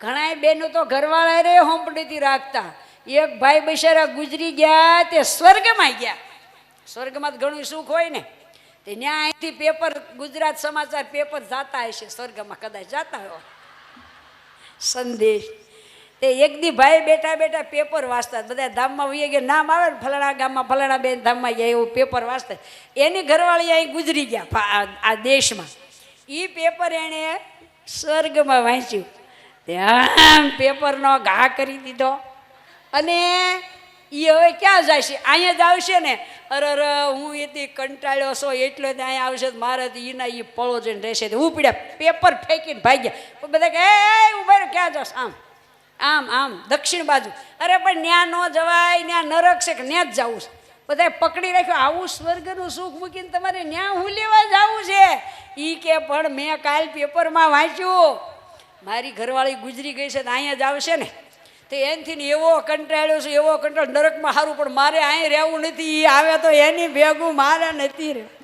ઘણા બેનો તો ઘરવાળા રે હોંપડીથી રાખતા. એક ભાઈ બિચારા ગુજરી ગયા, તે સ્વર્ગમાં ગયા. સ્વર્ગમાં તો ઘણું સુખ હોય ને, તે ત્યાં અહીંથી પેપર, ગુજરાત સમાચાર પેપર જાતા હશે, સ્વર્ગમાં કદાચ જાતા હોય સંદેશ. તે એક દી ભાઈ બેઠા બેઠા પેપર વાંચતા, બધા ધામમાં વહી ગયા, નામ આવે ને ફલાણા ગામમાં ફલાણા બેન ધામમાં ગયા, એવું પેપર વાંચતા. એની ઘરવાળી અહીં ગુજરી ગયા આ દેશમાં. એ પેપર એણે સ્વર્ગમાં વાંચ્યું. ત્યાં પેપરનો ઘા કરી દીધો. અને એ હવે ક્યાં જાય છે? અહીંયા જ આવશે ને. અરે હું એથી કંટાળ્યો છો એટલો જ અહીંયા આવશે, મારે તો એના એ પળો જઈને રહેશે. ઉપડ્યા, પેપર ફેંકીને ભાગ્યા. બધા કે એ ઉભા રહ્યો, ક્યાં જશ? આમ આમ આમ દક્ષિણ બાજુ. અરે પણ ત્યાં ન જવાય, ત્યાં નરક છે, કે ત્યાં જ જવું છે. બધાએ પકડી રાખ્યો, આવું સ્વર્ગનું સુખ મૂકીને તમારે ત્યાં હું લેવા જવું છે? એ કે પણ મેં કાલ પેપરમાં વાંચ્યું, મારી ઘરવાળી ગુજરી ગઈ છે, તો અહીંયા જ આવશે ને. તો એનથી એવો કંટાળ્યો છે, એવો કંટાળો, નરકમાં સારું, પણ મારે અહીં રહેવું નથી. આવે તો એની ભેગું મારે નથી રહેવું.